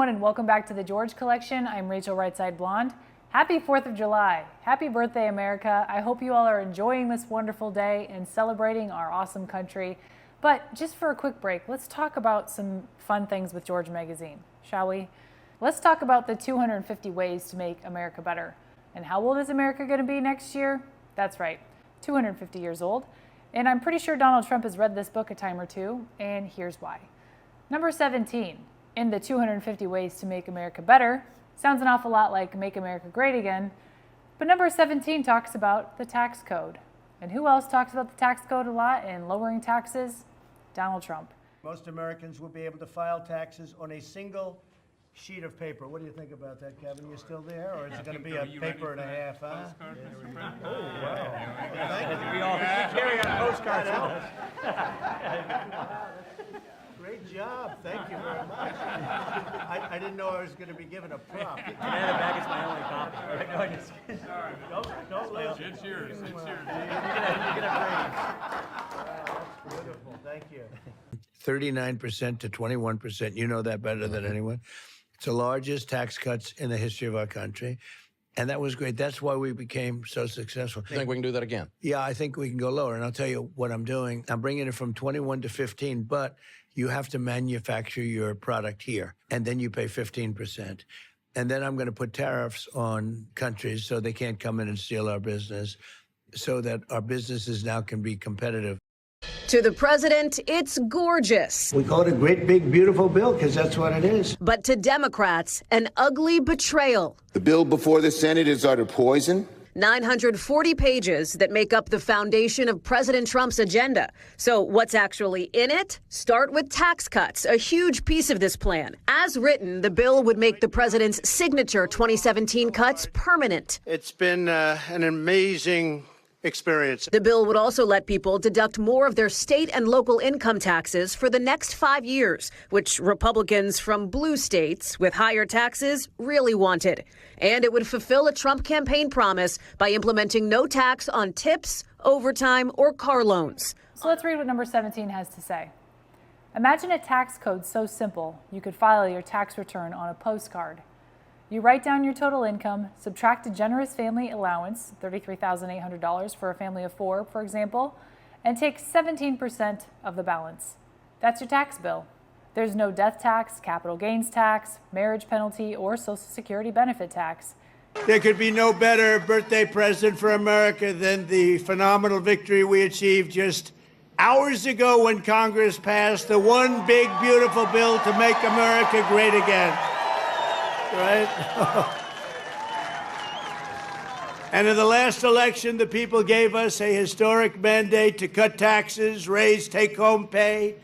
everyone, and welcome back to the George Collection. I'm Rachel Rightside Blonde. Happy 4th of July. Happy birthday, America. I hope you all are enjoying this wonderful day and celebrating our awesome country. But just for a quick break, let's talk about some fun things with George Magazine, shall we? Let's talk about the 250 ways to make America better. And how old is America going to be next year? That's right, 250 years old. And I'm pretty sure Donald Trump has read this book a time or two, and here's why. Number 17 in the 250 ways to make America better sounds an awful lot like Make America Great Again, but number 17 talks about the tax code. And who else talks about the tax code a lot and lowering taxes? Donald Trump. Most Americans will be able to file taxes on a single sheet of paper. What do you think about that, Kevin? You still there, or is it going to be a paper and a half, huh? Oh, wow. Thank you. We all carry our postcards out. Great job. Thank you very much. I didn't know I was going to be given a prop. Banana bag is my only copy. No, I just... Don't lose. It's yours. It's yours. You get a raise. Wow, that's beautiful. Thank you. 39% to 21%. You know that better than anyone. It's the largest tax cuts in the history of our country. And that was great. That's why we became so successful. You think we can do that again? Yeah, I think we can go lower. And I'll tell you what I'm doing. I'm bringing it from 21 to 15, but you have to manufacture your product here. And then you pay 15%. And then I'm going to put tariffs on countries so they can't come in and steal our business, so that our businesses now can be competitive. To the president, it's gorgeous. We call it a great, big, beautiful bill because that's what it is. But to Democrats, an ugly betrayal. The bill before the Senate is utter poison. 940 pages that make up the foundation of President Trump's agenda. So what's actually in it? Start with tax cuts, a huge piece of this plan. As written, the bill would make the president's signature 2017 cuts permanent. It's been an amazing experience. The bill would also let people deduct more of their state and local income taxes for the next 5 years, which Republicans from blue states with higher taxes really wanted. And it would fulfill a Trump campaign promise by implementing no tax on tips, overtime, or car loans. So let's read what number 17 has to say. Imagine a tax code so simple you could file your tax return on a postcard. You write down your total income, subtract a generous family allowance, $33,800 for a family of 4, for example, and take 17% of the balance. That's your tax bill. There's no death tax, capital gains tax, marriage penalty, or Social Security benefit tax. There could be no better birthday present for America than the phenomenal victory we achieved just hours ago when Congress passed the one big, beautiful bill to make America great again. Right? And in the last election, the people gave us a historic mandate to cut taxes, raise take-home pay.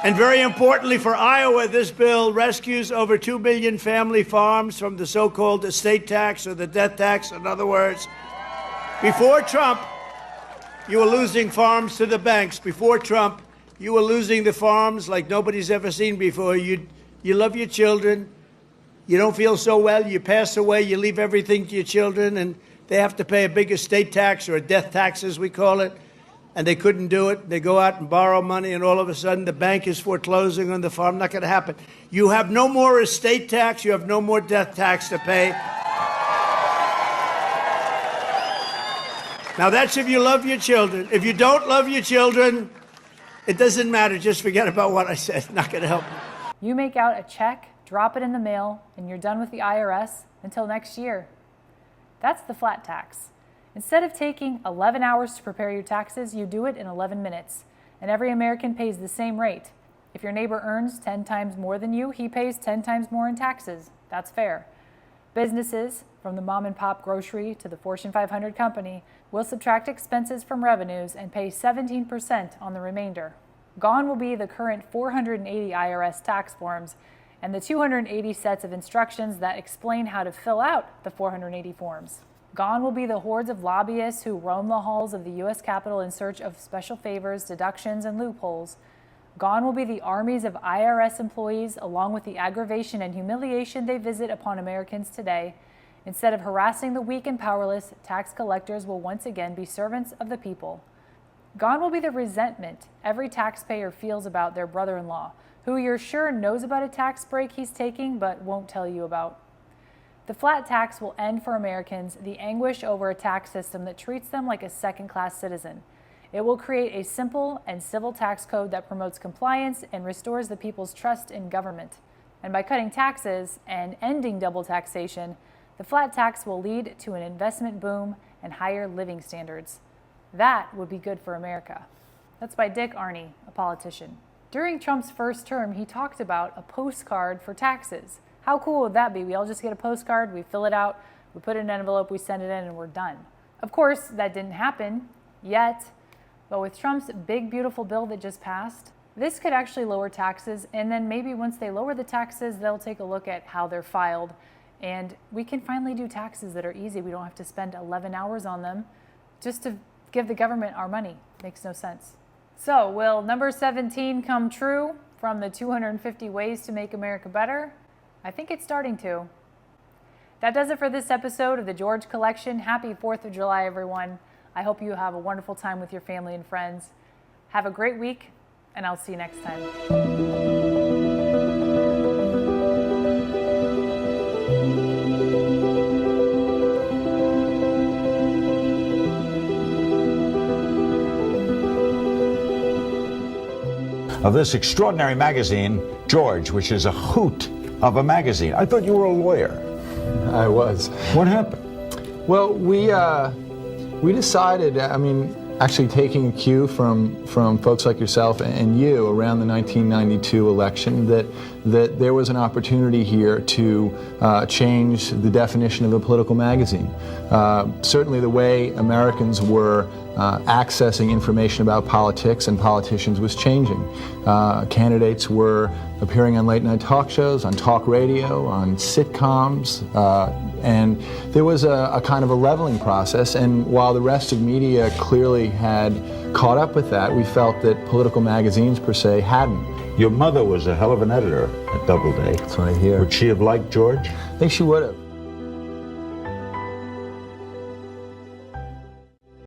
And very importantly for Iowa, this bill rescues over 2 million family farms from the so-called estate tax or the death tax. In other words, before Trump, you were losing farms to the banks. Before Trump, you were losing the farms like nobody's ever seen before. You love your children. You don't feel so well, you pass away, you leave everything to your children, and they have to pay a big estate tax or a death tax, as we call it, and they couldn't do it. They go out and borrow money, and all of a sudden the bank is foreclosing on the farm. Not going to happen. You have no more estate tax. You have no more death tax to pay. Now, that's if you love your children. If you don't love your children, it doesn't matter. Just forget about what I said. Not going to help you. You make out a check, drop it in the mail, and you're done with the IRS until next year. That's the flat tax. Instead of taking 11 hours to prepare your taxes, you do it in 11 minutes. And every American pays the same rate. If your neighbor earns 10 times more than you, he pays 10 times more in taxes. That's fair. Businesses, from the mom and pop grocery to the Fortune 500 company, will subtract expenses from revenues and pay 17% on the remainder. Gone will be the current 480 IRS tax forms and the 280 sets of instructions that explain how to fill out the 480 forms. Gone will be the hordes of lobbyists who roam the halls of the U.S. Capitol in search of special favors, deductions, and loopholes. Gone will be the armies of IRS employees, along with the aggravation and humiliation they visit upon Americans today. Instead of harassing the weak and powerless, tax collectors will once again be servants of the people. Gone will be the resentment every taxpayer feels about their brother-in-law, who you're sure knows about a tax break he's taking but won't tell you about. The flat tax will end for Americans the anguish over a tax system that treats them like a second-class citizen. It will create a simple and civil tax code that promotes compliance and restores the people's trust in government. And by cutting taxes and ending double taxation, the flat tax will lead to an investment boom and higher living standards. That would be good for America. That's by Dick Arney, a politician. During Trump's first term, he talked about a postcard for taxes. How cool would that be? We all just get a postcard, we fill it out, we put it in an envelope, we send it in, and we're done. Of course, that didn't happen yet, but with Trump's big, beautiful bill that just passed, this could actually lower taxes, and then maybe once they lower the taxes, they'll take a look at how they're filed, and we can finally do taxes that are easy. We don't have to spend 11 hours on them just to give the government our money. Makes no sense. So, will number 17 come true from the 250 ways to make America better? I think it's starting to. That does it for this episode of the George Collection. Happy 4th of July, everyone. I hope you have a wonderful time with your family and friends. Have a great week, and I'll see you next time. Of this extraordinary magazine, George, which is a hoot of a magazine. I thought you were a lawyer. I was. What happened? Well, we decided, actually taking a cue from folks like yourself and you around the 1992 election, that there was an opportunity here to change the definition of a political magazine. Certainly the way Americans were accessing information about politics and politicians was changing. Candidates were appearing on late night talk shows, on talk radio, on sitcoms, and there was a kind of a leveling process, and while the rest of media clearly had caught up with that, we felt that political magazines per se hadn't. Your mother was a hell of an editor at Doubleday. That's what I hear. Would she have liked George? I think she would have.